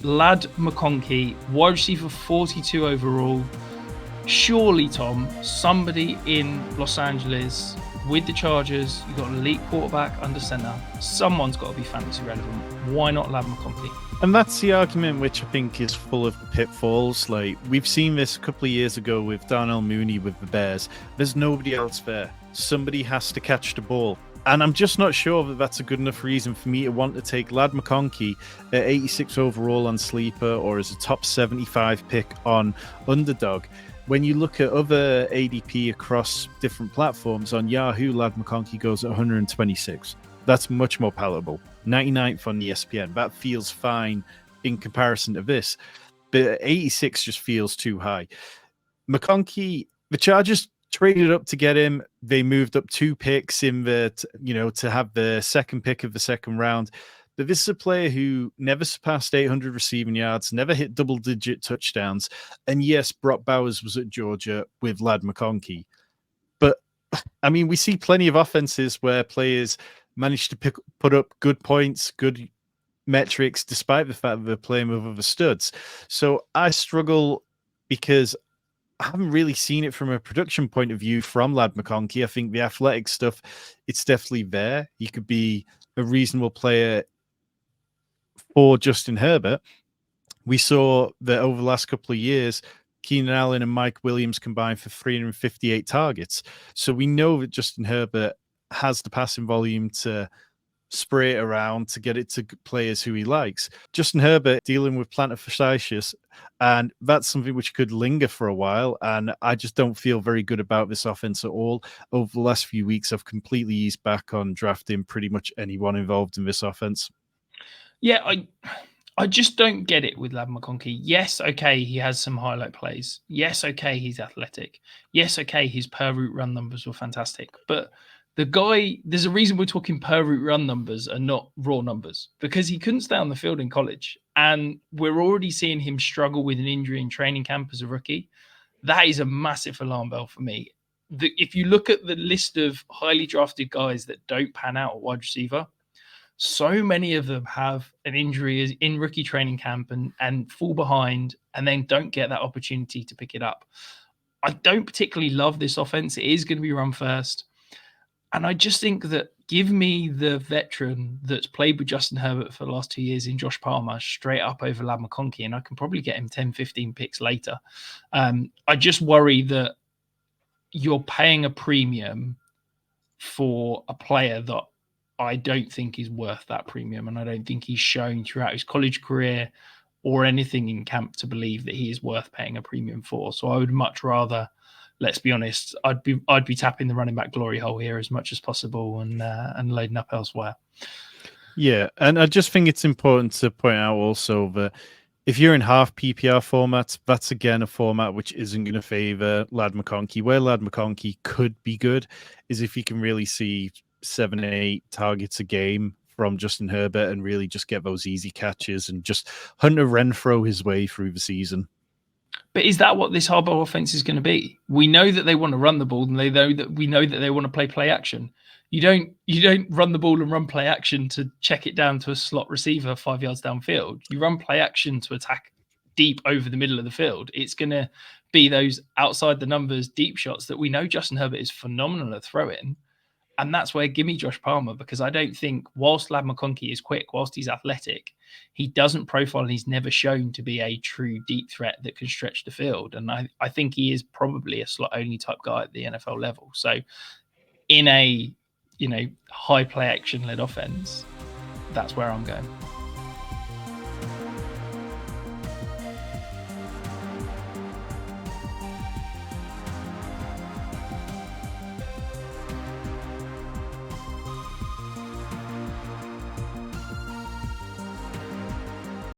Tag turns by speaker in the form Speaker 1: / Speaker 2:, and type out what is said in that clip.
Speaker 1: Lad McConkey, wide receiver 42 overall. Surely, Tom, somebody in Los Angeles with the Chargers, you've got an elite quarterback under center. Someone's got to be fantasy relevant. Why not Lad McConkey?
Speaker 2: And that's the argument which I think is full of pitfalls. Like, we've seen this a couple of years ago with Darnell Mooney with the Bears. There's nobody else there. Somebody has to catch the ball. And I'm just not sure that that's a good enough reason for me to want to take Lad McConkey at 86 overall on Sleeper or as a top 75 pick on Underdog. When you look at other ADP across different platforms, on Yahoo, Lad McConkey goes at 126. That's much more palatable. 99th on ESPN. That feels fine in comparison to this. But 86 just feels too high. McConkey, the Chargers traded up to get him. They moved up 2 picks in the, to have the second pick of the second round. But this is a player who never surpassed 800 receiving yards, never hit double-digit touchdowns. And yes, Brock Bowers was at Georgia with Lad McConkey. But, I mean, we see plenty of offenses where players manage to put up good points, good metrics, despite the fact that they're playing with other studs. So I struggle because I haven't really seen it from a production point of view from Lad McConkey. I think the athletic stuff, it's definitely there. He could be a reasonable player for Justin Herbert. We saw that over the last couple of years, Keenan Allen and Mike Williams combined for 358 targets. So we know that Justin Herbert has the passing volume to spray it around, to get it to players who he likes. Justin Herbert dealing with plantar fasciitis, and that's something which could linger for a while. And I just don't feel very good about this offense at all. Over the last few weeks, I've completely eased back on drafting pretty much anyone involved in this offense.
Speaker 1: Yeah, I just don't get it with Lad McConkey. Yes, okay, he has some highlight plays. Yes, okay, he's athletic. Yes, okay, his per route run numbers were fantastic. But the guy, there's a reason we're talking per route run numbers and not raw numbers, because he couldn't stay on the field in college. And we're already seeing him struggle with an injury in training camp as a rookie. That is a massive alarm bell for me. If you look at the list of highly drafted guys that don't pan out at wide receiver, so many of them have an injury in rookie training camp and fall behind and then don't get that opportunity to pick it up. I don't particularly love this offense. It is going to be run first. And I just think that give me the veteran that's played with Justin Herbert for the last 2 years in Josh Palmer straight up over Lad McConkey, and I can probably get him 10, 15 picks later. I just worry that you're paying a premium for a player that I don't think is worth that premium. And I don't think he's shown throughout his college career or anything in camp to believe that he is worth paying a premium for. So I would much rather, let's be honest, I'd be tapping the running back glory hole here as much as possible and loading up elsewhere.
Speaker 2: Yeah, and I just think it's important to point out also that if you're in half PPR formats, that's again a format which isn't going to favor Lad McConkey. Where Lad McConkey could be good is if you can really see 7 or 8 targets a game from Justin Herbert and really just get those easy catches and just Hunter Renfrow his way through the season.
Speaker 1: But is that what this Harbaugh offense is going to be? We know that they want to run the ball, and we know that they want to play action. You don't run the ball and run play action to check it down to a slot receiver 5 yards downfield. You run play action to attack deep over the middle of the field. It's going to be those outside the numbers deep shots that we know Justin Herbert is phenomenal at throwing. And that's where give me Josh Palmer, because I don't think whilst Lad McConkey is quick, whilst he's athletic, he doesn't profile and he's never shown to be a true deep threat that can stretch the field. And I think he is probably a slot only type guy at the NFL level. So in a high play action led offense, that's where I'm going.